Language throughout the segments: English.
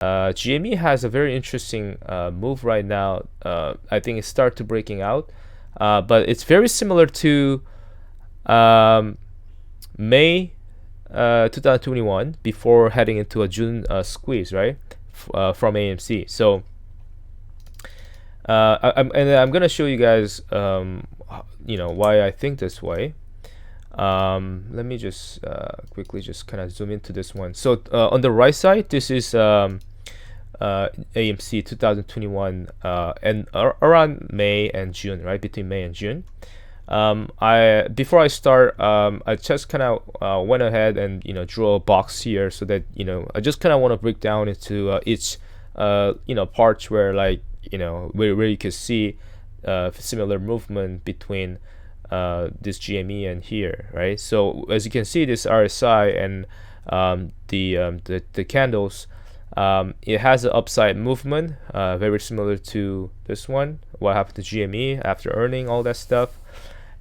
GME has a very interesting move right now. I think it started to breaking out, but it's very similar to um, May 2021 before heading into a June squeeze, right? From AMC. So I'm gonna show you guys, why I think this way. Let me just quickly just kind of zoom into this one. So on the right side, this is AMC 2021 and around May and June, right? Between May and June. Before I start, I just kind of went ahead and drew a box here so that I just kind of want to break down into each parts where where you can see similar movement between this GME and here, right? So as you can see, this RSI and the candles, it has an upside movement, very similar to this one. What happened to GME after earning all that stuff,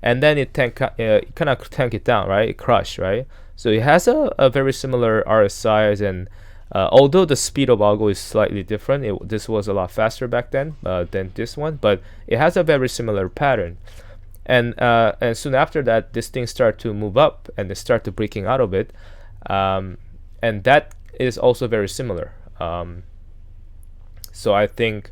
and then it kind of tank it down, right? It crushed, right? So it has a very similar RSIs, and although the speed of algo is slightly different, this was a lot faster back then than this one, but it has a very similar pattern. And soon after that, this thing started to move up and they start to breaking out of it, and that is also very similar. So I think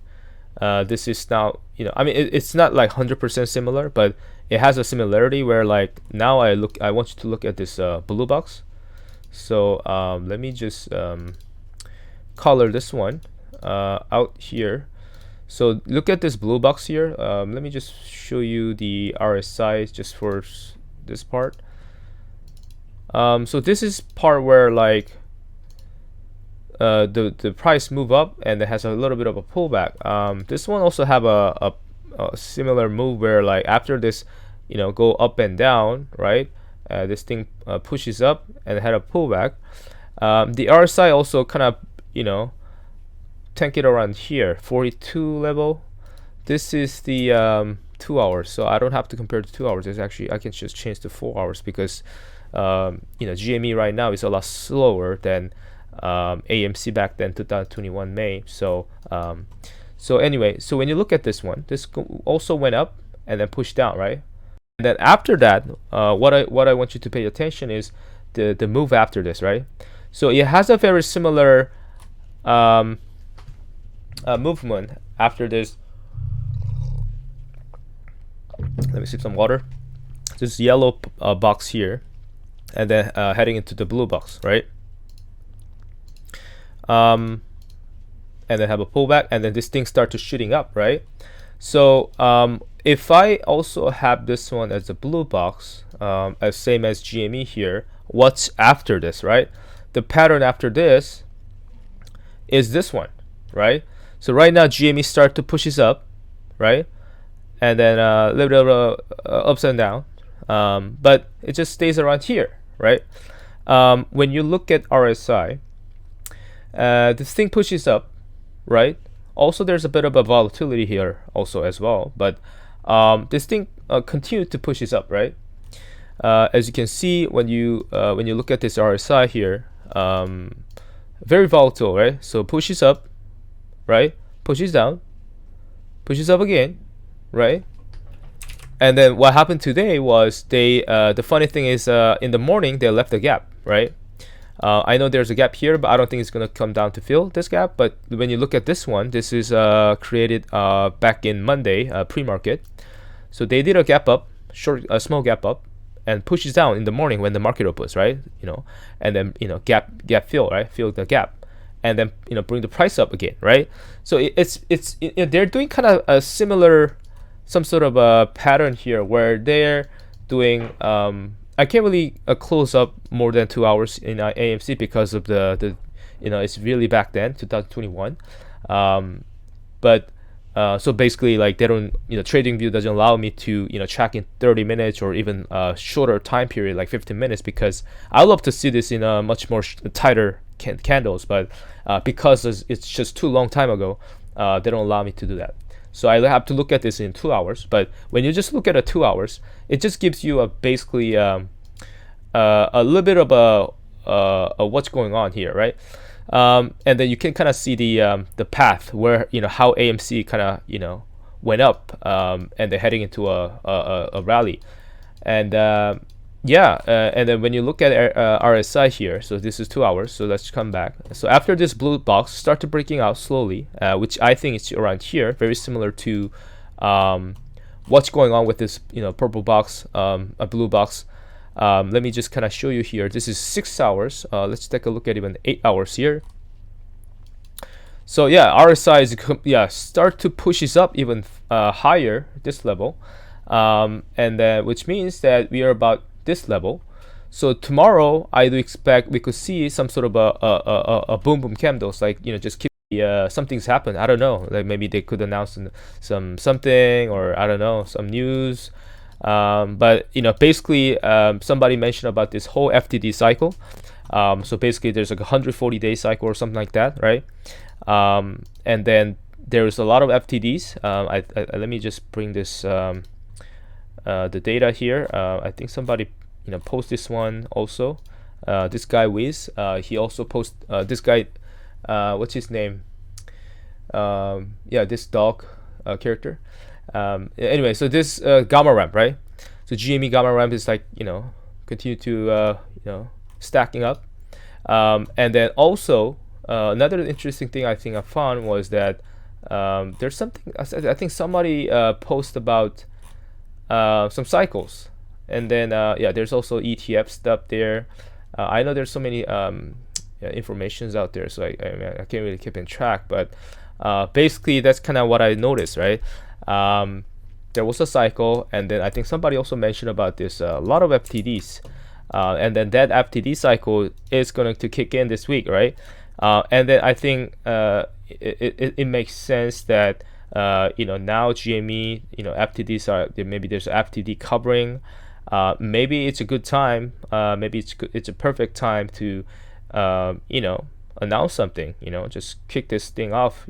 this is now, I mean, it's not like 100% similar, but it has a similarity where now I want you to look at this blue box. So let me just color this one out here. So look at this blue box here. Let me just show you the RSI just for this part. So this is part where the price move up and it has a little bit of a pullback. This one also have a similar move where after this go up and down, right? This thing pushes up and had a pullback. The RSI also kind of tank it around here, 42 level. This is the 2 hours, so I don't have to compare to 2 hours. It's actually, I can just change to 4 hours because GME right now is a lot slower than AMC back then, 2021 May. So anyway, so when you look at this one, this also went up and then pushed down, right? And then after that, what I want you to pay attention is the move after this, right? So it has a very similar movement after this. Let me sip some water. This yellow box here, and then heading into the blue box, right? And then have a pullback, and then this thing starts to shooting up, right? So if I also have this one as a blue box, as same as GME here, what's after this, right? The pattern after this is this one, right? So right now GME start to pushes up, right? And then a little bit of ups and down, but it just stays around here, right? When you look at RSI, this thing pushes up, right? Also, there's a bit of a volatility here also as well, but this thing continued to pushes up, right? As you can see when you look at this RSI here, very volatile, right? So pushes up, right? Pushes down, pushes up again, right? And then what happened today was the funny thing is in the morning they left the gap, right? I know there's a gap here, but I don't think it's gonna come down to fill this gap. But when you look at this one, this is created back in Monday pre-market. So they did a gap up, a small gap up, and pushes down in the morning when the market opens, right? And then gap fill, right? Fill the gap, and then bring the price up again, right? So they're doing kind of a similar, some sort of a pattern here where they're doing. I can't really close up more than 2 hours in AMC because of the it's really back then 2021, but so basically they don't TradingView doesn't allow me to track in 30 minutes or even shorter time period like 15 minutes because I love to see this in a much more tighter candles, but because it's just too long time ago, they don't allow me to do that. So I have to look at this in 2 hours. But when you just look at 2 hours, it just gives you basically a little bit of a what's going on here, right? And then you can kind of see the path where, how AMC kind of, went up, and they're heading into a rally. And yeah, and then when you look at RSI here, so this is 2 hours, so let's come back. So after this blue box start to breaking out slowly, which I think is around here, very similar to what's going on with this, purple box, a blue box. Let me just kind of show you here. This is 6 hours. Let's take a look at even 8 hours here. So yeah, RSI is start to pushes up even higher this level, and then which means that we are about this level. So tomorrow I do expect we could see some sort of a boom boom candles, like just keep something's happened. I don't know, like maybe they could announce something, or I don't know, some news. But basically, somebody mentioned about this whole FTD cycle. So basically there's like a 140-day cycle or something like that, right? And then there's a lot of FTDs. Let me just bring this the data here. I think somebody post this one also. This guy Wiz, he also post this guy, what's his name? Yeah, this dog character. Anyway, so this gamma ramp, right? So GME gamma ramp is like continue to stacking up, and then also another interesting thing I think I found was that there's something I think somebody post about some cycles, and then yeah, there's also ETF stuff there. I know there's so many informations out there, so I can't really keep in track, but basically that's kind of what I noticed, right? There was a cycle, and then I think somebody also mentioned about this a lot of FTDs, and then that FTD cycle is going to kick in this week, right? And then I think it makes sense that now GME, FTDs are maybe there's FTD covering. Maybe it's a good time. Maybe it's a perfect time to announce something. Just kick this thing off.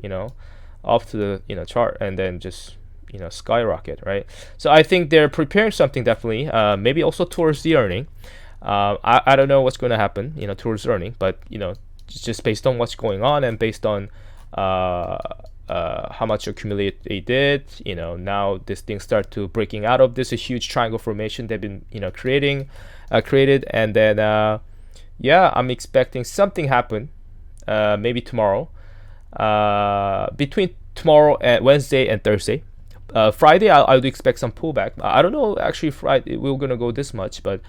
Off to the chart, and then just skyrocket, right? So I think they're preparing something definitely. Maybe also towards the earning. I don't know what's going to happen. Towards earning, but just based on what's going on and based on how much accumulate they did, now this thing start to breaking out of this a huge triangle formation they've been created, and then yeah, I'm expecting something happen maybe tomorrow, between tomorrow and Wednesday and Thursday. Friday I would expect some pullback. I don't know actually Friday we're gonna go this much, but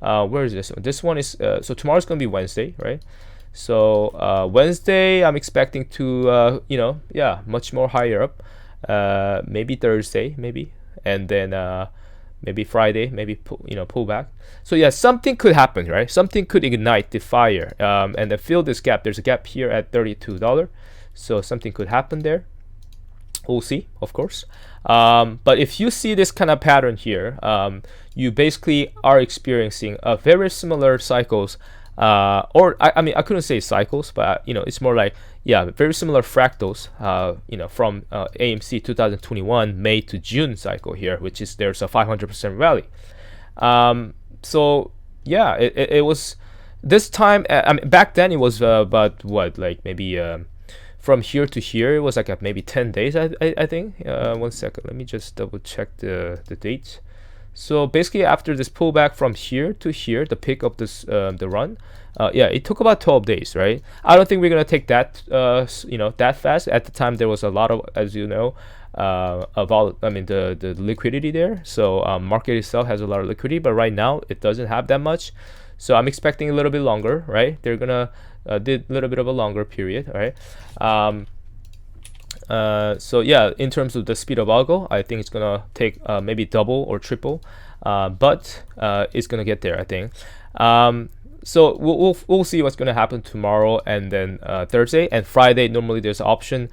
where is this one? This one is so tomorrow's gonna be Wednesday, right? So Wednesday I'm expecting to yeah, much more higher up, maybe Thursday maybe, and then maybe Friday maybe pull back. So yeah, something could happen, right? Something could ignite the fire, and then fill this gap. There's a gap here at $32, so something could happen there. We'll see, of course. But if you see this kind of pattern here, you basically are experiencing a very similar cycles, or I mean I couldn't say cycles, but it's more like, yeah, very similar fractals, from AMC 2021 May to June cycle here, which is there's a 500% rally. So yeah, it was this time. I mean, back then it was about what, like maybe from here to here it was like maybe 10 days, I think. 1 second, let me just double check the dates. So basically after this pullback from here to here, the peak of this the run, yeah, it took about 12 days, right? I don't think we're gonna take that that fast. At the time there was a lot of, as you know, the liquidity there. So market itself has a lot of liquidity, but right now it doesn't have that much. So I'm expecting a little bit longer, right? They're gonna did a little bit of a longer period, right? So yeah, in terms of the speed of algo, I think it's gonna take maybe double or triple, but it's gonna get there, I think. So we'll see what's gonna happen tomorrow, and then Thursday and Friday. Normally there's an option.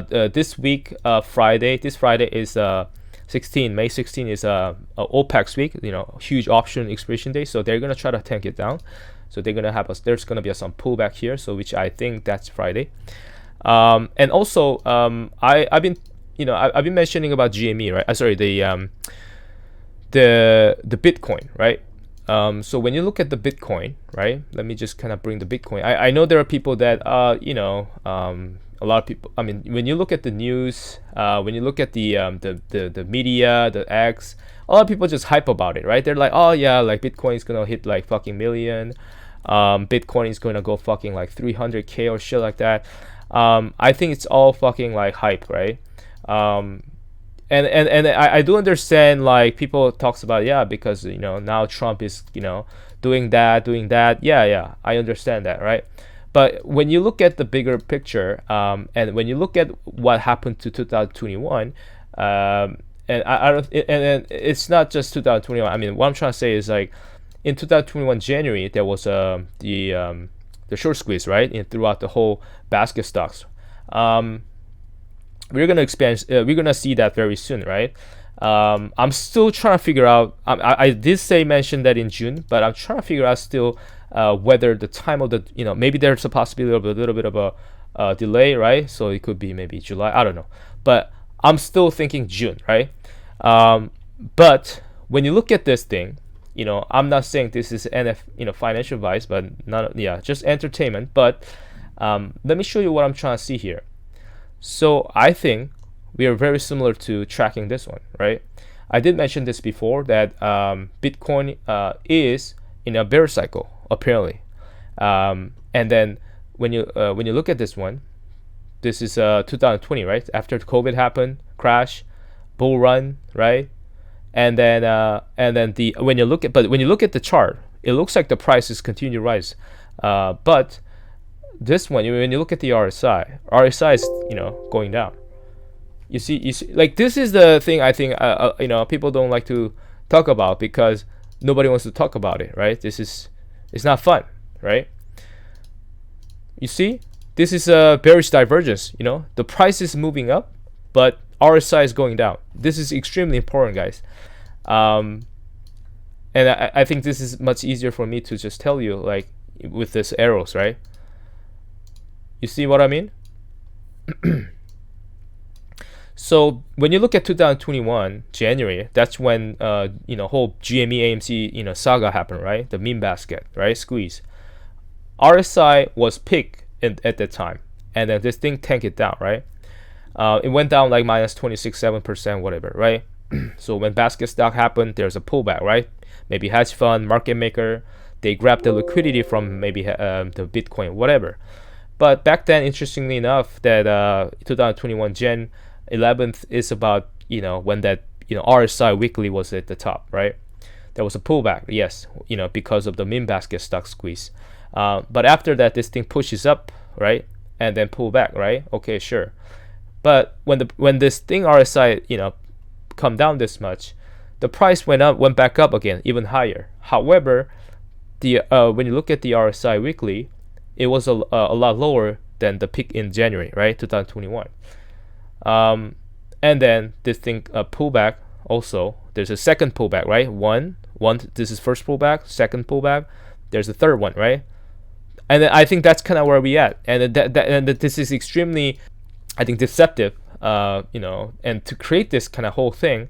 This week, Friday. This Friday is May 16 is OPEX week. Huge option expiration day. So they're gonna try to tank it down. So they're gonna have there's gonna be some pullback here. So which I think that's Friday. And also I've been I've been mentioning about GME, right? Sorry, the Bitcoin, right? So when you look at the Bitcoin, right? Let me just kind of bring the Bitcoin. I know there are people that a lot of people. I mean, when you look at the news, when you look at the media, the X, a lot of people just hype about it, right? They're like, oh yeah, like Bitcoin is gonna hit like fucking million. Bitcoin is gonna go fucking like 300K or shit like that. I think it's all fucking like hype, right? And I do understand, like, people talks about, yeah, because now Trump is doing that. Yeah, I understand that, right? But when you look at the bigger picture, and when you look at what happened to 2021, and I don't, and it's not just 2021. I mean, what I'm trying to say is, like, in 2021 January there was the short squeeze, right, throughout the whole basket stocks. We're gonna expand. We're gonna see that very soon, right? I'm still trying to figure out. I did mention that in June, but I'm trying to figure out still whether the time of the maybe there's a possibility of a little bit of a delay, right? So it could be maybe July. I don't know, but I'm still thinking June, right? But when you look at this thing, I'm not saying this is financial advice, but not just entertainment. But let me show you what I'm trying to see here. So I think we are very similar to tracking this one, right? I did mention this before that Bitcoin is in a bear cycle apparently, and then when you look at this one, this is 2020, right? After COVID happened, crash, bull run, right? And then when you look at the chart, it looks like the prices continue to rise, but this one, when you look at the RSI is going down. You see, like, this is the thing I think people don't like to talk about because nobody wants to talk about it, right? It's not fun, right? You see, this is a bearish divergence. The price is moving up, but RSI is going down. This is extremely important, guys. And I think this is much easier for me to just tell you, like, with this arrows, right? You see what I mean? So when you look at 2021 January, that's when whole GME AMC saga happened, right? The meme basket, right? Squeeze. RSI was peak at that time, and then this thing tanked it down, right? It went down like minus 26.7%, whatever, right? So when basket stock happened, there's a pullback, right? Maybe hedge fund, market maker, they grab the liquidity from maybe the Bitcoin, whatever. But back then, interestingly enough, that 2021 Jan 11th is about when that RSI weekly was at the top, right? There was a pullback, yes, because of the meme basket stock squeeze. But after that, this thing pushes up, right, and then pull back, right? Okay, sure. But when this thing RSI come down this much, the price went back up again, even higher. However, when you look at the RSI weekly, it was a lot lower than the peak in January, right, 2021. And then this thing pullback also. There's a second pullback, right? One. This is first pullback, second pullback. There's a third one, right? And then I think that's kind of where we at. And this is extremely, I think, deceptive. And to create this kind of whole thing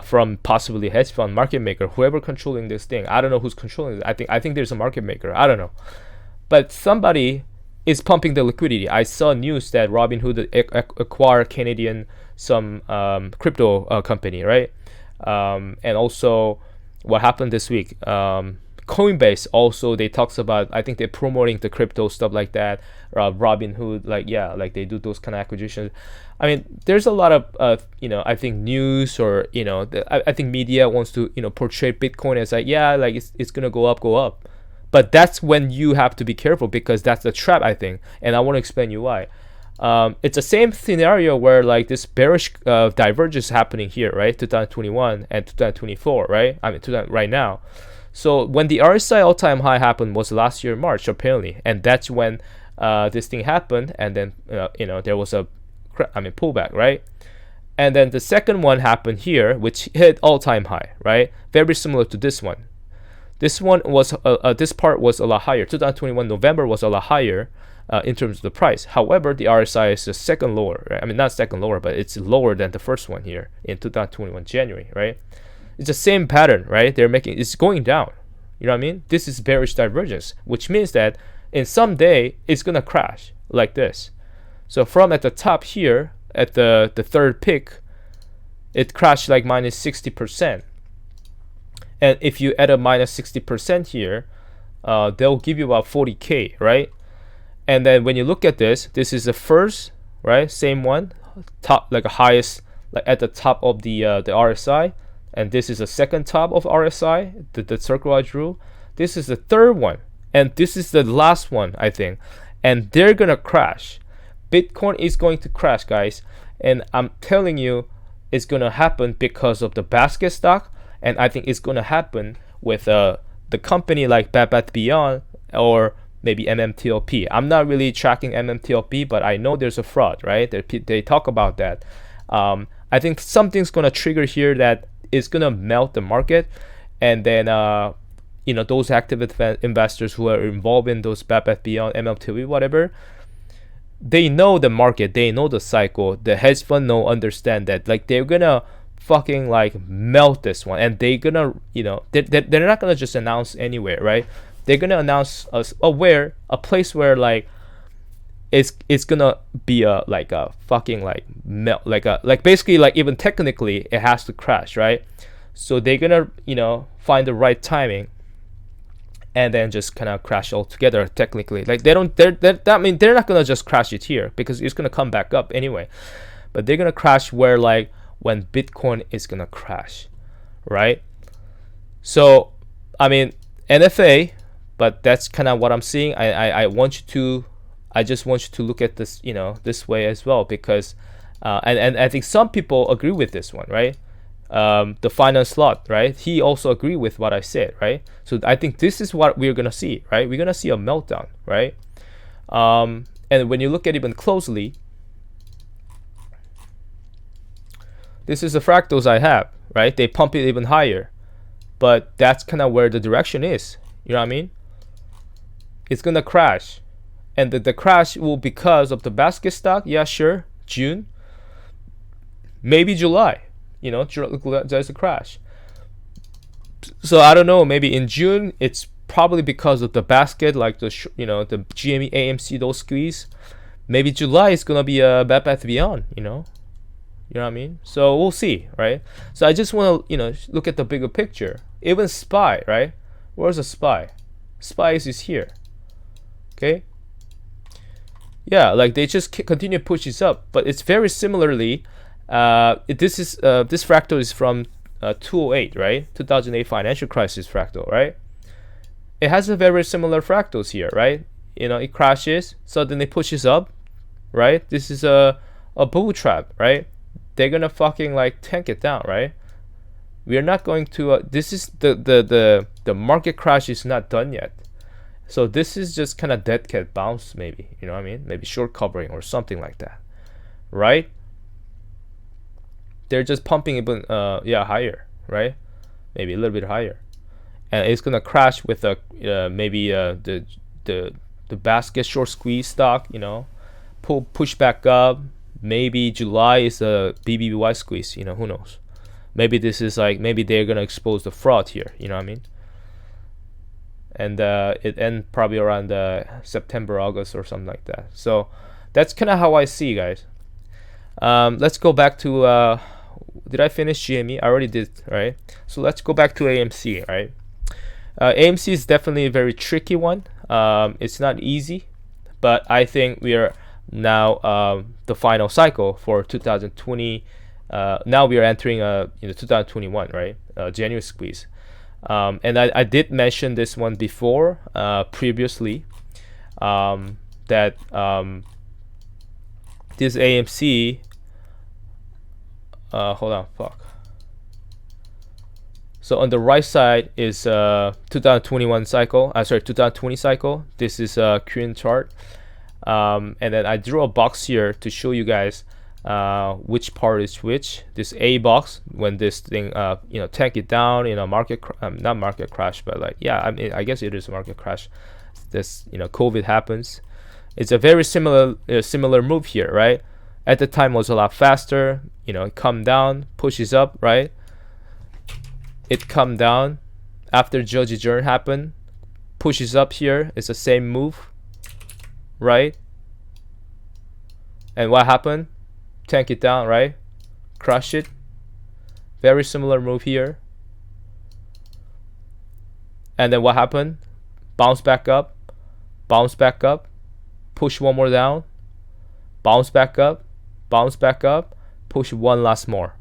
from possibly hedge fund, market maker, whoever controlling this thing. I don't know who's controlling it. I think there's a market maker. I don't know. But somebody is pumping the liquidity. I saw news that Robinhood acquired Canadian some crypto company, right? And also what happened this week, Coinbase also, they talks about, I think they're promoting the crypto stuff like that. Robinhood, like they do those kind of acquisitions. I mean, there's a lot of I think news, or I think media wants to portray Bitcoin as like it's gonna go up. But that's when you have to be careful, because that's the trap, I think, and I want to explain you why. It's the same scenario where like this bearish divergence happening here, right? 2021 and 2024, right? I mean, right now. So when the RSI all-time high happened was last year March, apparently, and that's when this thing happened, and then there was a pullback, right? And then the second one happened here, which hit all-time high, right? Very similar to this one. This one was this part was a lot higher. 2021 November was a lot higher in terms of the price. However, the RSI is the second lower, right? I mean, not second lower, but it's lower than the first one here in 2021 January, right? It's the same pattern, right? It's going down. You know what I mean? This is bearish divergence, which means that in some day it's gonna crash like this. So from at the top here at the third pick, it crashed like minus 60%. And if you add a minus 60% here, they'll give you about 40K, right? And then when you look at this is the first, right? Same one, top, like a highest, like at the top of the RSI. And this is the second top of RSI, the circle I drew. This is the third one. And this is the last one, I think. And they're gonna crash. Bitcoin is going to crash, guys. And I'm telling you, it's gonna happen because of the basket stock. And I think it's gonna happen with the company like Bed Bath Beyond or maybe MMTLP. I'm not really tracking MMTLP, but I know there's a fraud, right? They talk about that. I think something's gonna trigger here that is gonna melt the market, and then those active investors who are involved in those Bed Bath Beyond, MMTLP, whatever, they know the market, they know the cycle. The hedge fund understand that, like, they're gonna fucking like melt this one, and they're gonna, they're not gonna just announce anywhere, right? They're gonna announce a place where like it's gonna be a fucking like melt, like basically like even technically it has to crash, right? So they're gonna find the right timing and then just kind of crash altogether technically. Like they're not gonna just crash it here because it's gonna come back up anyway, but they're gonna crash where like when Bitcoin is gonna crash, right? So I mean NFA, but that's kind of what I'm seeing. I just want you to look at this this way as well, because and I think some people agree with this one, right? The finance lot, right? He also agreed with what I said, right? So I think this is what we're gonna see, right? We're gonna see a meltdown, right? And when you look at it even closely, this is the fractals I have, right? They pump it even higher, but that's kind of where the direction is. You know what I mean? It's gonna crash, and the crash will because of the basket stock. Yeah, sure, June, maybe July. There's a crash. So I don't know. Maybe in June it's probably because of the basket, like the GME, AMC, those squeeze. Maybe July is gonna be a Bed Bath Beyond. You know what I mean? So we'll see, right? So I just want to look at the bigger picture. Even SPY, right? Where's the SPY? SPY is here. Okay. Yeah, like they just continue pushes up, but it's very similarly. This fractal is from 2008, right? 2008 financial crisis fractal, right? It has a very similar fractals here, right? It crashes, suddenly pushes up, right? This is a bull trap, right? They're gonna fucking like tank it down, right? We are not going to. This is the market crash is not done yet. So this is just kind of dead cat bounce, maybe. You know what I mean? Maybe short covering or something like that, right? They're just pumping even higher, right? Maybe a little bit higher, and it's gonna crash with maybe the basket short squeeze stock. Push back up. Maybe July is a BBY squeeze. Who knows? Maybe this is maybe they're gonna expose the fraud here. You know what I mean? And it ends probably around September, August, or something like that. So that's kind of how I see, guys. Let's go back to. Did I finish GME? I already did, right? So let's go back to AMC, right? AMC is definitely a very tricky one. It's not easy, but I think we are now the final cycle for 2020. Now we are entering 2021, right? January squeeze. And I did mention this one before, previously, that this AMC. Hold on, fuck. So on the right side is 2021 cycle. 2020 cycle. This is a Korean chart. And then I drew a box here to show you guys which part is which. This A box, when this thing tank it down, market not market crash, but I guess it is a market crash. This COVID happens. It's a very similar move here, right? At the time was a lot faster. It come down, pushes up, right? It come down, after Joji Jern happened, pushes up here. It's the same move, right? And what happened? Tank it down, right? Crush it. Very similar move here. And then what happened? Bounce back up, bounce back up, push one more down, bounce back up, push one last more.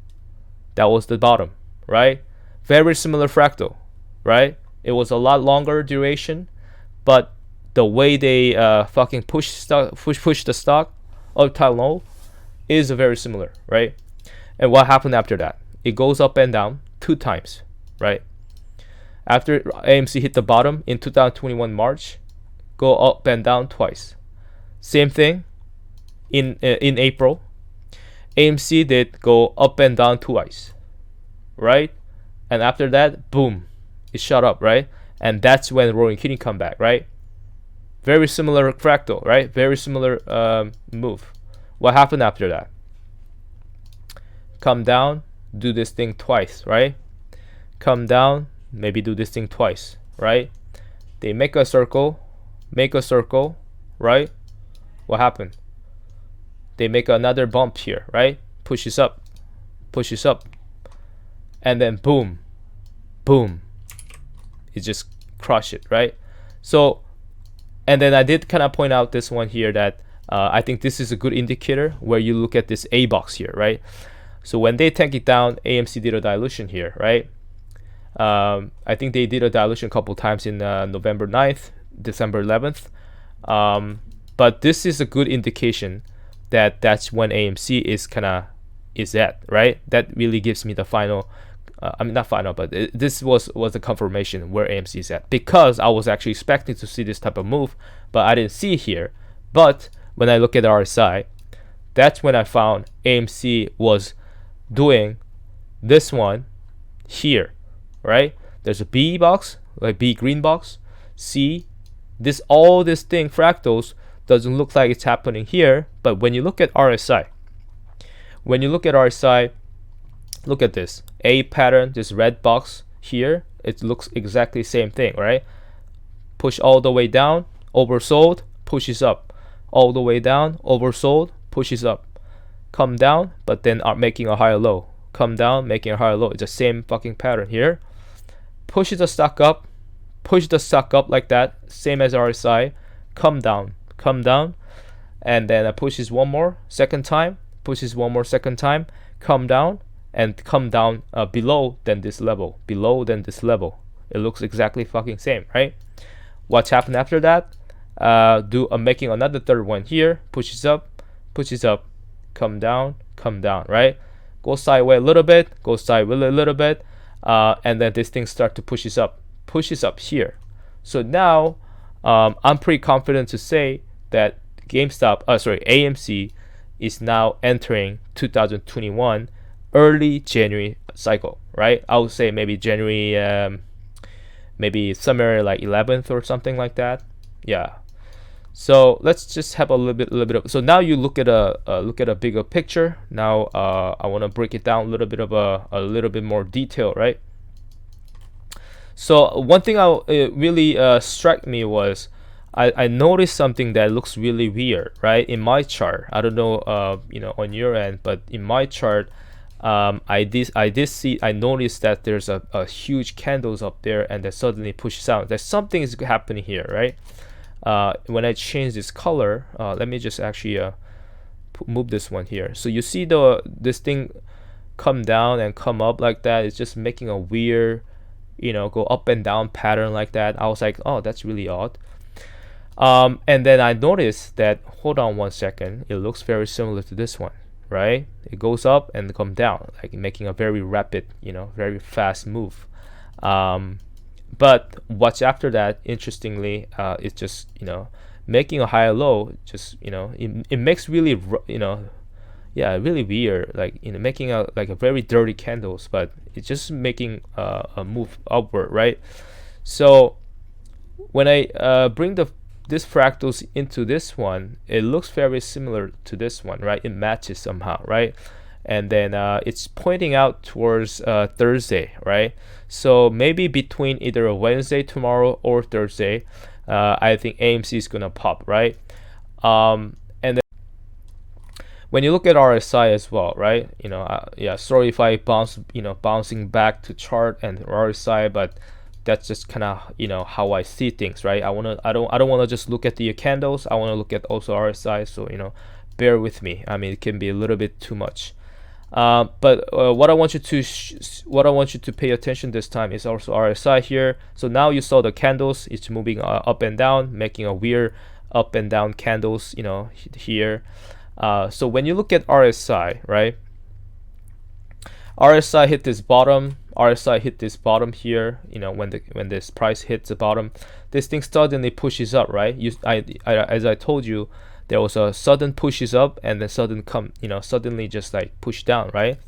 That was the bottom, right? Very similar fractal, right? It was a lot longer duration, but the way they fucking push the stock up to low is very similar, right? And what happened after that? It goes up and down 2 times, right? After AMC hit the bottom in 2021 March, go up and down twice. Same thing in April. AMC did go up and down twice, right? And after that, boom, it shot up, right? And that's when Roaring Kitty come back, right? Very similar fractal, right? Very similar move. What happened after that? Come down, do this thing twice, right? Come down, maybe do this thing twice, right? They make a circle, right? What happened? They make another bump here, right? Pushes up, and then boom, boom. It just crush it, right? So, and then I did kind of point out this one here that I think this is a good indicator where you look at this A box here, right? So when they tank it down, AMC did a dilution here, right? I think they did a dilution a couple times in November 9th, December 11th. But this is a good indication that that's when AMC is at, right? That really gives me the final, I mean not final, but this was the confirmation where AMC is at, because I was actually expecting to see this type of move, but I didn't see it here. But when I look at RSI, that's when I found AMC was doing this one here, right? There's a B box, like B green box, C, this, all this thing fractals doesn't look like it's happening here. But when you look at RSI, look at this A pattern, this red box here, it looks exactly the same thing, right? Push all the way down, oversold, pushes up, all the way down, oversold, pushes up, come down, but then are making a higher low, come down, making a higher low. It's the same fucking pattern here. Pushes the stock up, push the stock up like that, same as RSI, come down, and then pushes one more second time, come down, and come down below than this level, It looks exactly fucking same, right? What's happened after that? Making another third one here, pushes up, come down, right? Go sideways a little bit, and then this thing start to pushes up here. So now I'm pretty confident to say that AMC is now entering 2021 early January cycle, right? I would say maybe January, maybe somewhere like 11th or something like that. Yeah. So let's just have a little bit of. So now you look at a bigger picture. Now I want to break it down a little bit more detail, right? So one thing it really struck me was I noticed something that looks really weird, right? In my chart, I don't know, on your end, but in my chart, I noticed that there's a huge candles up there, and that suddenly pushes out. That something is happening here, right? When I change this color, let me just actually move this one here. So you see this thing come down and come up like that. It's just making a weird, go up and down pattern like that. I was like, oh, that's really odd. And then I noticed that, hold on one second, it looks very similar to this one, right? It goes up and come down, like making a very rapid, very fast move. But what's after that, interestingly, is just, making a higher low. Just, it makes really, really weird, like, making a very dirty candles, but it's just making a move upward, right? So when I bring this fractals into this one, it looks very similar to this one, right? It matches somehow, right? and then it's pointing out towards Thursday, right? So maybe between either a Wednesday tomorrow or Thursday, I think AMC is gonna pop, right? And then when you look at RSI as well, right? Yeah, sorry if I bouncing back to chart and RSI, but that's just kind of how I see things, right? I don't want to just look at the candles. I want to look at also RSI. So bear with me. I mean, it can be a little bit too much. But what I want you to pay attention this time is also RSI here. So now you saw the candles. It's moving up and down, making a weird up and down candles. Here. So when you look at RSI, right? RSI hit this bottom. RSI hit this bottom here. When this price hits the bottom, this thing suddenly pushes up, right? As I told you, there was a sudden pushes up and then suddenly just like push down, right?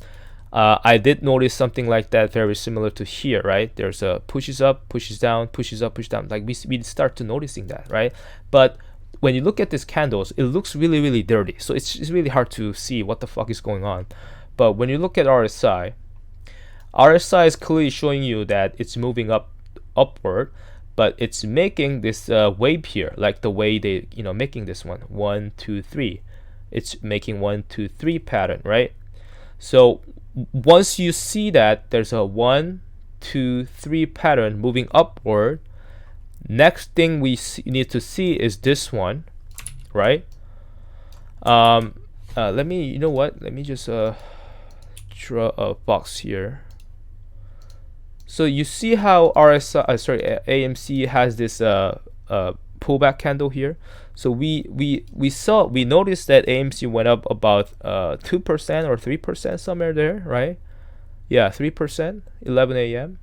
I did notice something like that, very similar to here, right? There's a pushes up, pushes down, pushes up, push down. Like we start to noticing that, right? But when you look at these candles, it looks really, really dirty. So it's really hard to see what the fuck is going on. But when you look at RSI is clearly showing you that it's moving upward, but it's making this wave here, like the way they making this 1 2 3. It's making 1 2 3 pattern, right? So once you see that there's a 1 2 3 pattern moving upward, next thing we need to see is this one, right? Let me let me just draw a box here. So you see how AMC has this pullback candle here. So we noticed that AMC went up about 2% or 3% somewhere there, right? Yeah, 3%, 11 a.m.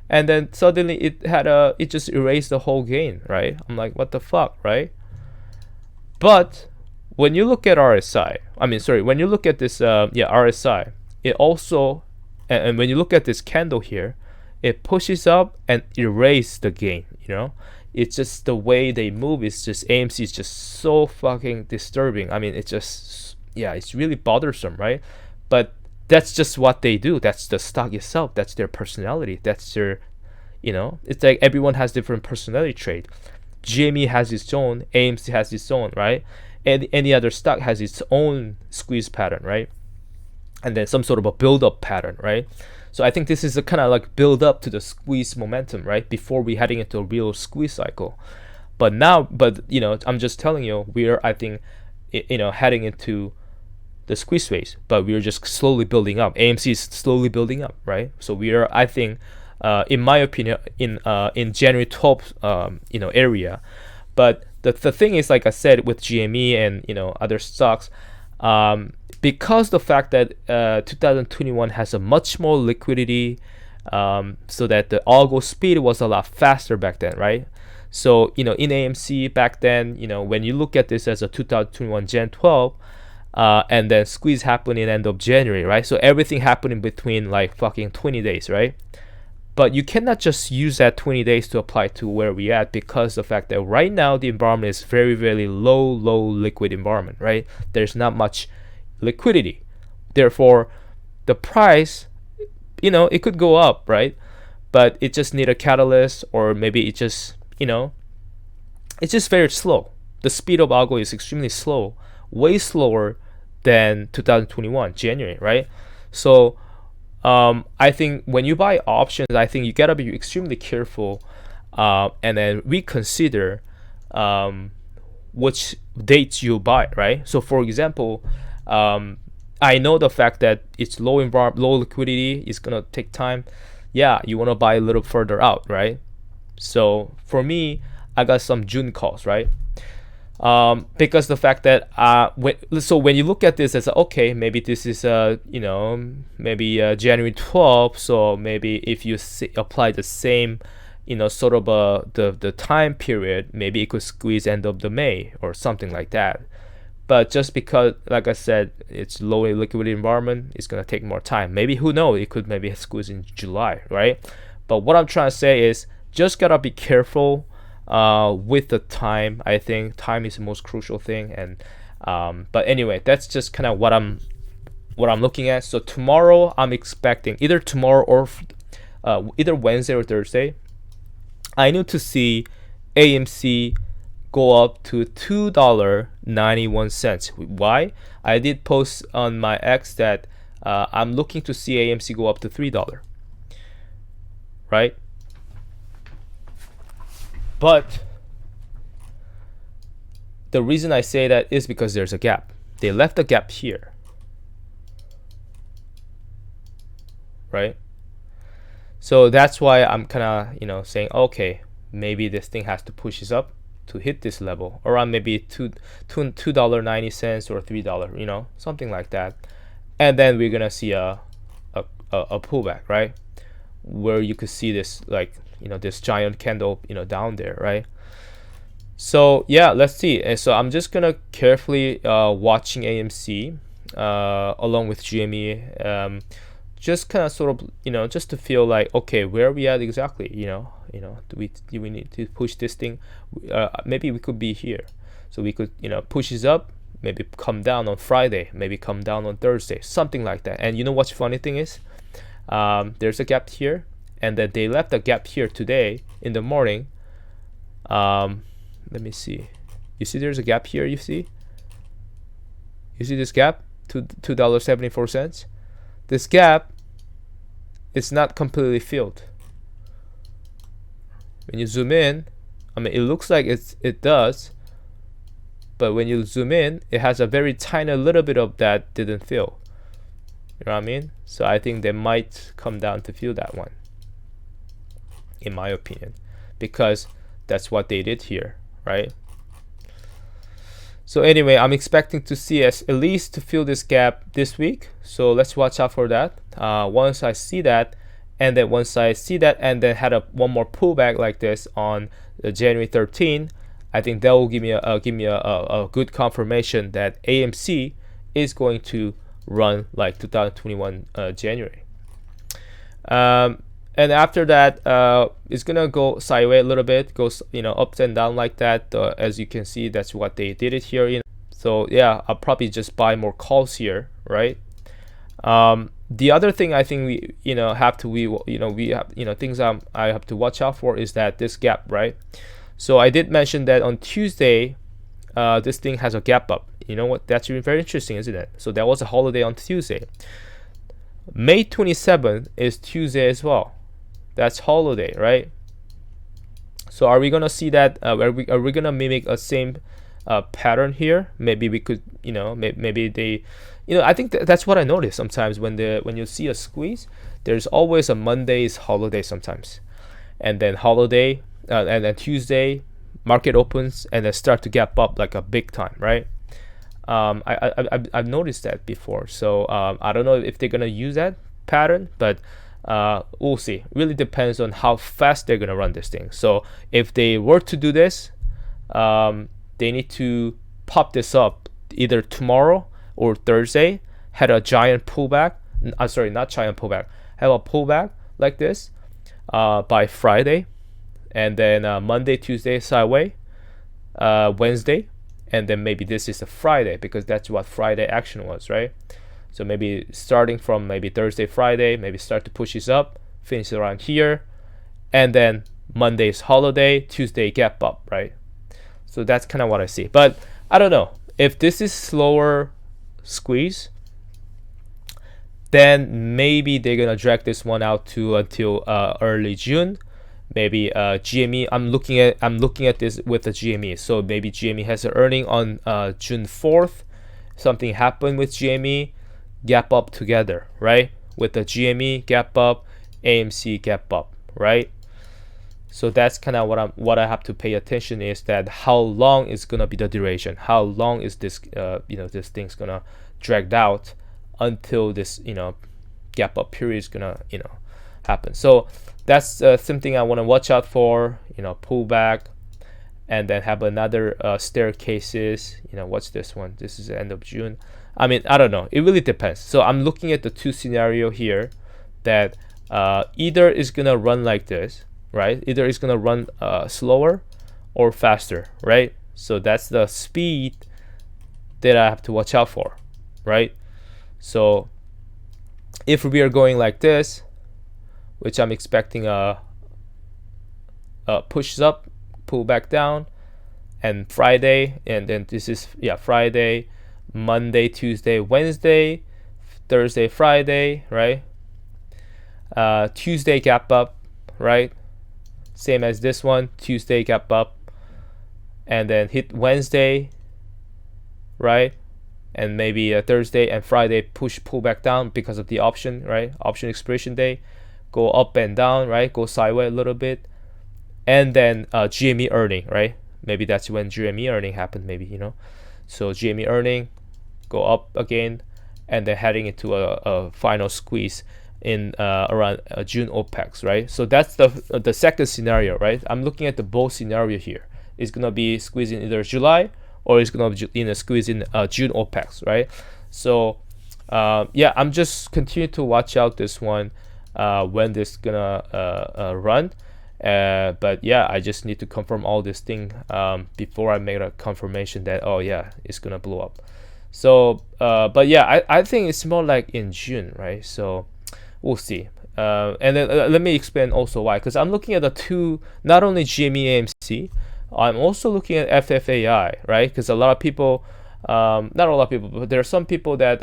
And then suddenly it just erased the whole gain, right? I'm like, what the fuck, right? But when you look at when you look at this RSI, it also, and when you look at this candle here, it pushes up and erases the gain. It's just the way they move. It's just AMC is just so fucking disturbing. I mean, it's really bothersome, right? But that's just what they do. That's the stock itself. That's their personality. That's their, it's like everyone has different personality trait. GME has its own, AMC has its own, right? And any other stock has its own squeeze pattern, right? And then some sort of a build-up pattern, right? So I think this is a kind of like build up to the squeeze momentum, right? Before we heading into a real squeeze cycle. But I'm just telling you, we're, I think, heading into the squeeze phase, but we're just slowly building up. AMC is slowly building up, right? So we are, I think, in my opinion, in January 12th, area. But the thing is, like I said, with GME and other stocks, because the fact that 2021 has a much more liquidity, so that the algo speed was a lot faster back then, right? So in AMC back then, when you look at this as a 2021 Gen 12, and then squeeze happened in end of January, right? So everything happened in between like fucking 20 days, right? But you cannot just use that 20 days to apply to where we at, because the fact that right now the environment is very, very low liquid environment, right? There's not much liquidity. Therefore, the price, it could go up, right? But it just need a catalyst, or maybe it just, it's just very slow. The speed of algo is extremely slow, way slower than 2021 January, right? So I think when you buy options, I think you gotta be extremely careful, and then reconsider which dates you buy, right? So for example, I know the fact that it's low liquidity is gonna take time. Yeah, you wanna buy a little further out, right? So for me, I got some June calls, right? Because the fact that when you look at this as okay, maybe this is maybe January 12th, so maybe if you apply the same sort of the time period, maybe it could squeeze end of the May or something like that. But just because, like I said, it's low liquidity environment, it's gonna take more time. Maybe, who knows, it could maybe squeeze in July, right? But what I'm trying to say is, just gotta be careful with the time. I think time is the most crucial thing. And but anyway, that's just kind of what I'm what I'm looking at. So tomorrow I'm expecting either tomorrow or either Wednesday or Thursday, I need to see AMC go up to $2.91. Why? I did post on my X that I'm looking to see AMC go up to $3, right? But the reason I say that is because there's a gap. They left a gap here, right? So that's why I'm kind of saying, okay, maybe this thing has to push this up to hit this level around maybe $2.90 or $3, something like that, and then we're gonna see a pullback, right, where you could see this this giant candle down there, right? So yeah, let's see. And so I'm just gonna carefully watching AMC along with GME, just kind of sort of just to feel like, okay, where are we at exactly? Do we need to push this thing? Maybe we could be here, so we could push this up, maybe come down on Friday, maybe come down on Thursday, something like that. And what's funny thing is, there's a gap here, and then they left a gap here today in the morning. Let me see. You see there's a gap here. You see this gap, $2.74. This gap is not completely filled. When you zoom in, I mean, it looks like it does, but when you zoom in, it has a very tiny little bit of that didn't fill. You know what I mean? So I think they might come down to fill that one, in my opinion, because that's what they did here, right? So anyway, I'm expecting to see us at least to fill this gap this week. So let's watch out for that. Once I see that, and then once I see that, and then had one more pullback like this on January 13, I think that will give me a good confirmation that AMC is going to run like 2021 January. And after that, it's gonna go sideways a little bit, goes ups and down like that. As you can see, that's what they did it here. So yeah, I'll probably just buy more calls here, right? The other thing I think we have things I have to watch out for is that this gap, right? So I did mention that on Tuesday, this thing has a gap up. You know what? That's very interesting, isn't it? So that was a holiday on Tuesday. May 27th is Tuesday as well. That's holiday, right? So are we gonna see that? Are we gonna mimic a same pattern here? Maybe we could, maybe they, I think that's what I notice sometimes when you see a squeeze, there's always a Monday's holiday sometimes, and then holiday, and then Tuesday, market opens and then start to gap up like a big time, right? I've noticed that before. So I don't know if they're gonna use that pattern, but we'll see. Really depends on how fast they're gonna run this thing. So if they were to do this, they need to pop this up either tomorrow or Thursday, had a giant pullback. Sorry, not giant pullback. Have a pullback like this by Friday, and then Monday, Tuesday sideways, Wednesday, and then maybe this is a Friday, because that's what Friday action was, right? So maybe starting from maybe Thursday, Friday, maybe start to push this up, finish around here, and then Monday's holiday, Tuesday gap up, right? So that's kind of what I see. But I don't know if this is slower squeeze, then maybe they're gonna drag this one out to until early June. Maybe GME. I'm looking at this with the GME. So maybe GME has an earning on June 4th. Something happened with GME, gap up together, right? With the GME gap up, AMC gap up, right? So that's kind of what I have to pay attention is that how long is gonna be the duration? How long is this this thing's gonna drag out until this gap up period is gonna happen? So that's something I want to watch out for. Pullback, and then have another staircases. What's this one? This is the end of June. I mean, I don't know. It really depends. So I'm looking at the two scenario here that either is gonna run like this, right? Either it's gonna run slower or faster, right? So that's the speed that I have to watch out for, right? So if we are going like this, which I'm expecting a pushes up, pull back down, and Friday, and then this is Friday, Monday, Tuesday, Wednesday, Thursday, Friday, right? Tuesday gap up, right? Same as this one, Tuesday gap up, and then hit Wednesday, right? And maybe Thursday and Friday pull back down because of the option, right? Option expiration day, go up and down, right? Go sideways a little bit, and then GME earning, right? Maybe that's when GME earning happened, maybe, you know. So GME earning, go up again, and then heading into a final squeeze in around June OPEX, right? So that's the second scenario, right? I'm looking at the both scenario here. It's gonna be squeezing either July, or it's gonna be squeeze in June OPEX, right? So yeah, I'm just continue to watch out this one when this gonna run. But yeah, I just need to confirm all this thing before I make a confirmation that, oh yeah, it's gonna blow up. So but yeah, I think it's more like in June, right? So we'll see. And then let me explain also why, because I'm looking at the two, not only GME AMC, I'm also looking at FFAI, right? Because a lot of people, not a lot of people, but there are some people that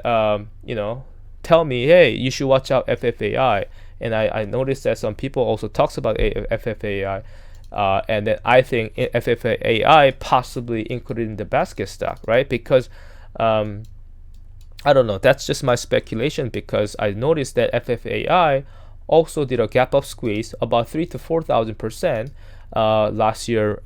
you know, tell me, hey, you should watch out FFAI. And I noticed that some people also talks about FFAI, and then I think FFAI possibly included in the basket stock, right? Because I don't know, that's just my speculation, because I noticed that FFAI also did a gap up squeeze about 3,000 to 4,000% last year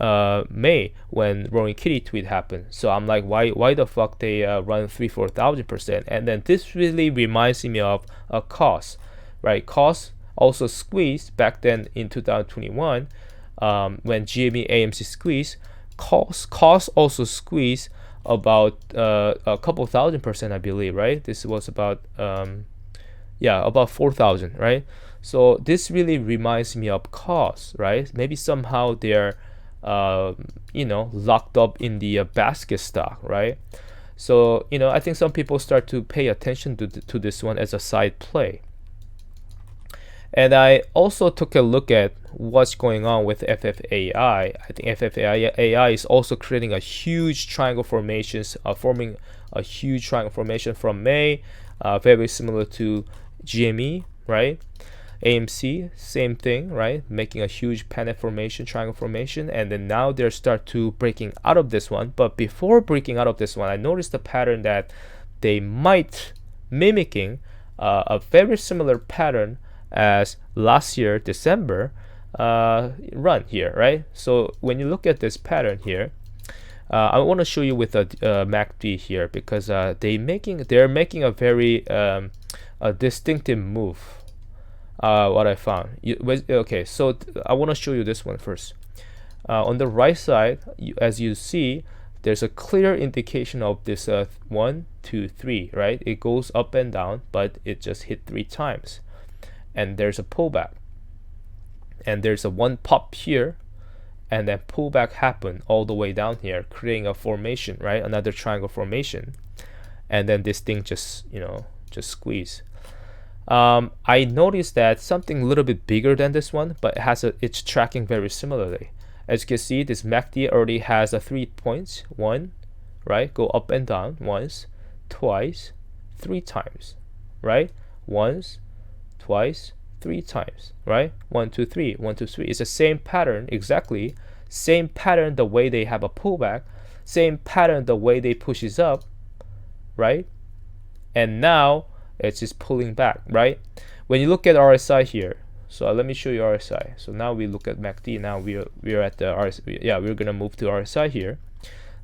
May, when Roaring Kitty tweet happened. So I'm like, why the fuck they run 3,000-4,000%? And then this really reminds me of a cost, right? Cost also squeezed back then in 2021 when GME AMC squeezed. Cost also squeezed about a couple thousand%, I believe, right? This was about about 4,000, right? So this really reminds me of cost, right? Maybe somehow they're you know, locked up in the basket stock, right? So, you know, I think some people start to pay attention to this one as a side play. And I also took a look at what's going on with FFAI. I think FFAI is also creating a huge triangle formations, forming a huge triangle formation from May, very similar to GME, right? AMC, same thing, right? Making a huge panic formation, triangle formation, and then now they start to breaking out of this one. But before breaking out of this one, I noticed a pattern that they might mimicking a very similar pattern as last year December run here, right? So when you look at this pattern here, I want to show you with a MACD here, because they're making a very a distinctive move. What I found. Okay, so I want to show you this one first. On the right side, as you see, there's a clear indication of this 1, 2, 3, right? It goes up and down, but it just hit 3 times. And there's a pullback, and there's a one pop here, and then pullback happen all the way down here, creating a formation, right? Another triangle formation, and then this thing just, you know, just squeeze. I noticed that something a little bit bigger than this one, but it's tracking very similarly. As you can see, this MACD already has a 3 points, 1, right? Go up and down once, twice, 3 times, right? Once, twice, 3 times, right? 1, 2, 3, 1, 2, 3. It's the same pattern, exactly same pattern, the way they have a pullback, same pattern, the way they pushes up, right? And now it's just pulling back, right? When you look at RSI here, so let me show you RSI. So now we look at MACD. Now we're at the RSI. Yeah, we're gonna move to RSI here.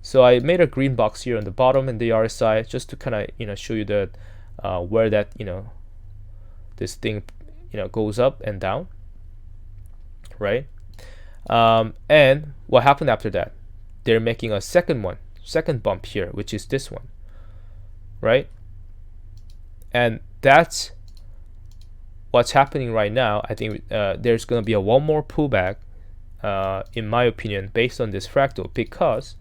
So I made a green box here on the bottom in the RSI, just to kind of, you know, show you that where that, you know, this thing, you know, goes up and down, right? And what happened after that? They're making a second bump here, which is this one, right? And that's what's happening right now. I think there's going to be one more pullback, in my opinion, based on this fractal, because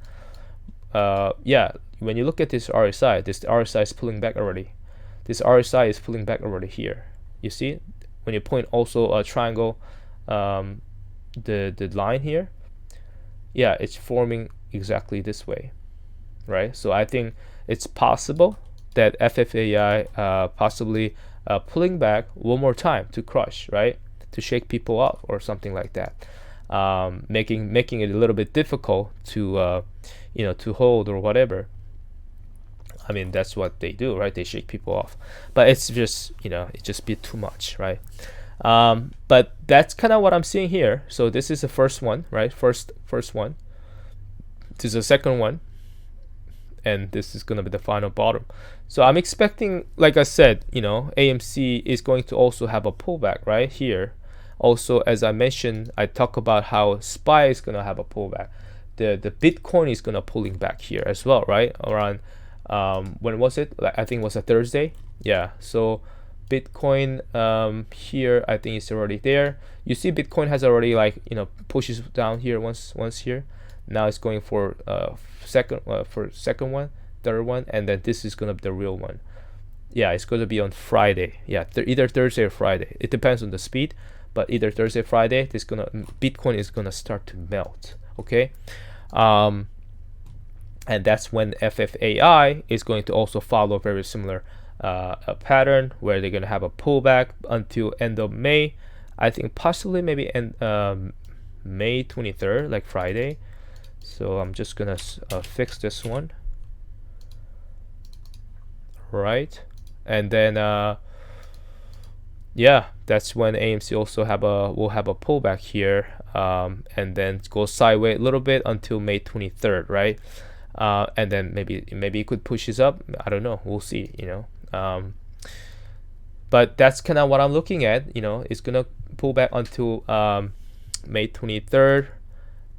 yeah, when you look at this RSI is pulling back already. this RSI is pulling back over to here. You see, when you point also a triangle, the line here, yeah, it's forming exactly this way, right? So I think it's possible that FFAI possibly pulling back one more time to crush, right? To shake people off or something like that, making it a little bit difficult to to hold or whatever. I mean, that's what they do, right? They shake people off, but it's just it's just a bit too much, right? But that's kind of what I'm seeing here. So this is the first one, right? First one. This is the second one, and this is gonna be the final bottom. So I'm expecting, like I said, AMC is going to also have a pullback right here. Also, as I mentioned, I talk about how SPY is gonna have a pullback. The Bitcoin is gonna pulling back here as well, right? Around when was it? I think it was a Thursday. Yeah. So Bitcoin here, I think it's already there. You see, Bitcoin has already pushes down here once here. Now it's going for second one, third one, and then this is gonna be the real one. Yeah, it's gonna be on Friday. Yeah, either Thursday or Friday. It depends on the speed, but either Thursday, Friday, Bitcoin is gonna start to melt. Okay, and that's when FFAI is going to also follow a very similar a pattern where they're gonna have a pullback until end of May. I think possibly maybe May 23rd, like Friday. So I'm just gonna fix this one, right? And then yeah, that's when AMC also will have a pullback here, and then go sideways a little bit until May 23rd, right? And then maybe it could push this up. I don't know. We'll see. But that's kind of what I'm looking at. It's gonna pull back until May 23rd.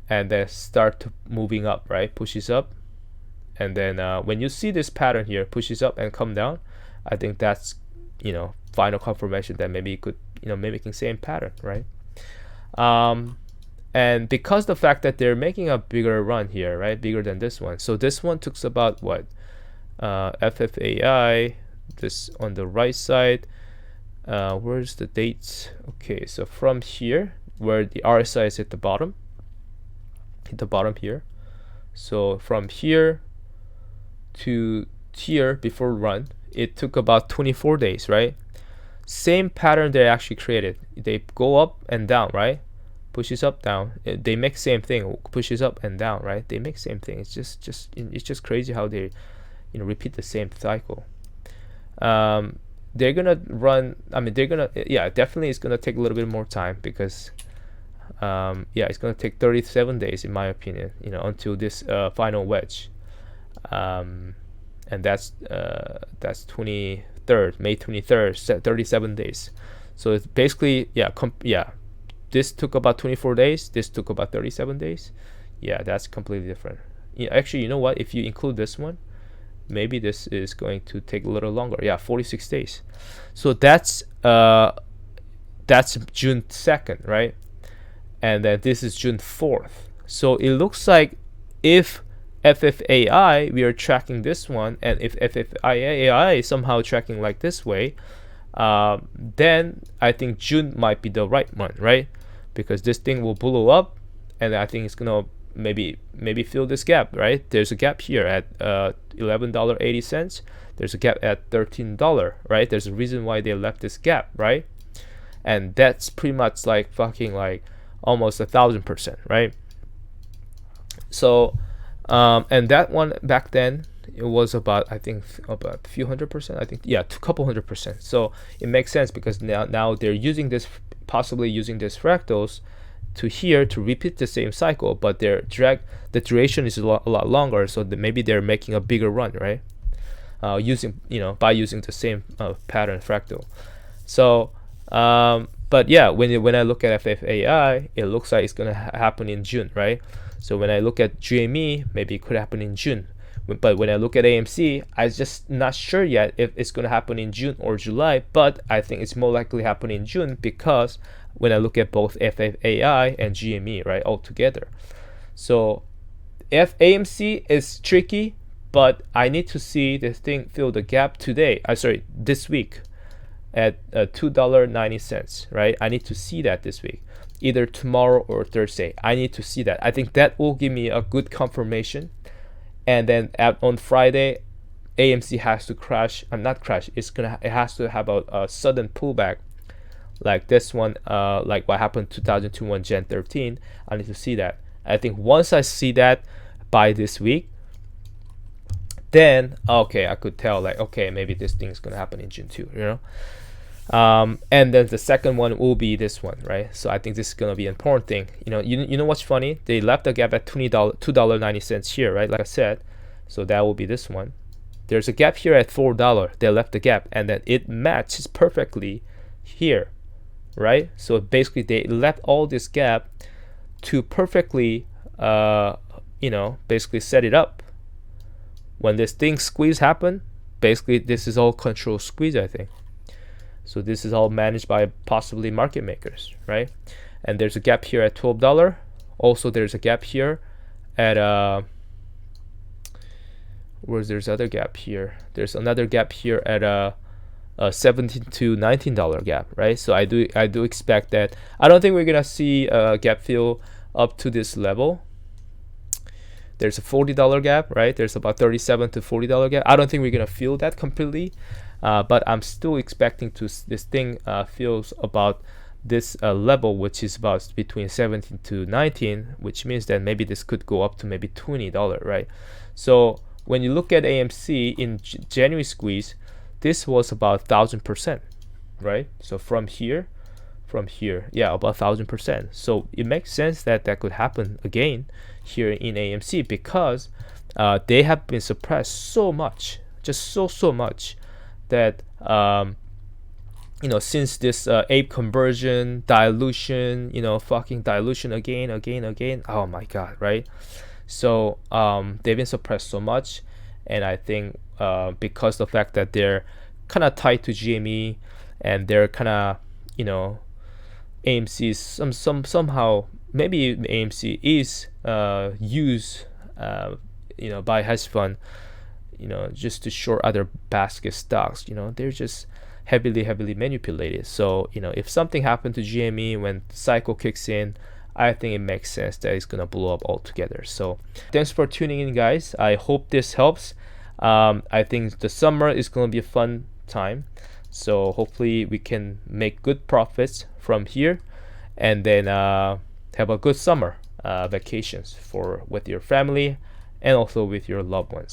And then start to moving up, right? Pushes up, and then when you see this pattern here, pushes up and come down, I think that's final confirmation that maybe it could mimicking same pattern, right? And because the fact that they're making a bigger run here, right, bigger than this one, so this one took about what FFAI, this on the right side, where's the dates? Okay, so from here where the RSI is at the bottom, hit the bottom here. So from here to here before run, it took about 24 days, right? Same pattern they actually created. They go up and down, right? Pushes up, down. They make same thing. Pushes up and down, right? They make same thing. It's just crazy how they repeat the same cycle. They're gonna run. I mean, definitely it's gonna take a little bit more time because it's going to take 37 days in my opinion, until this final wedge, and that's 23rd, May 23rd, 37 days. So it's basically this took about 24 days, this took about 37 days. Yeah, that's completely different. Actually, you know what, if you include this one, maybe this is going to take a little longer. Yeah, 46 days. So that's June 2nd, right? And then this is June 4th. So it looks like if FFAI, we are tracking this one, and if FFAI is somehow tracking like this way, then I think June might be the right one, right? Because this thing will blow up, and I think it's gonna maybe fill this gap, right? There's a gap here at $11.80. There's a gap at $13, right? There's a reason why they left this gap, right? And that's pretty much like fucking like almost 1,000%, right? So and that one back then, it was about, I think, about a few $100%. I think, yeah, a couple $100%. So it makes sense because now they're using this, possibly using this fractals to here to repeat the same cycle, but the duration is a lot longer. So maybe they're making a bigger run, right? By using the same pattern fractal. So but yeah, when I look at FFAI, it looks like it's gonna happen in June, right? So when I look at GME, maybe it could happen in June. But when I look at AMC, I'm just not sure yet if it's gonna happen in June or July. But I think it's more likely happening in June because when I look at both FFAI and GME, right, all together. So if AMC is tricky, but I need to see this thing fill the gap today. This week at $2.90, right? I need to see that this week, either tomorrow or Thursday. I need to see that. I think that will give me a good confirmation. And then on Friday, AMC has to crash. Not crash. It has to have a sudden pullback, like this one, like what happened 2021 Gen 13. I need to see that. I think once I see that by this week, then okay, I could tell, like, okay, maybe this thing's gonna happen in June 2, you know. And then the second one will be this one, right? So I think this is gonna be an important thing. You know what's funny? They left the gap at $2.90 here, right? Like I said, so that will be this one. There's a gap here at $4. They left the gap, and then it matches perfectly here, right? So basically, they left all this gap to perfectly, basically set it up. When this thing squeeze happen, basically this is all control squeeze, I think. So this is all managed by possibly market makers, right? And there's a gap here at $12. Also, there's a gap here at there's other gap here. There's another gap here at a $17 to $19 gap, right? So I do expect that. I don't think we're gonna see a gap fill up to this level. There's a $40 gap, right? There's about $37 to $40 gap. I don't think we're gonna feel that completely, but I'm still expecting this thing feels about this level, which is about between 17 to 19, which means that maybe this could go up to maybe $20, right? So when you look at AMC in January squeeze, this was about 1,000%, right? So from here, yeah, about 1,000%. So it makes sense that that could happen again here in AMC, because they have been suppressed so much, just so much, that since this ape conversion, dilution, fucking dilution again, oh my god, right? So they've been suppressed so much, and I think because the fact that they're kind of tied to GME, and they're kind of, AMC is somehow, maybe AMC is used by hedge fund, just to short other basket stocks. They're just heavily manipulated. So if something happened to GME when the cycle kicks in, I think it makes sense that it's gonna blow up altogether. So thanks for tuning in, guys. I hope this helps. I think the summer is gonna be a fun time, so hopefully we can make good profits from here, and then have a good summer vacations with your family and also with your loved ones.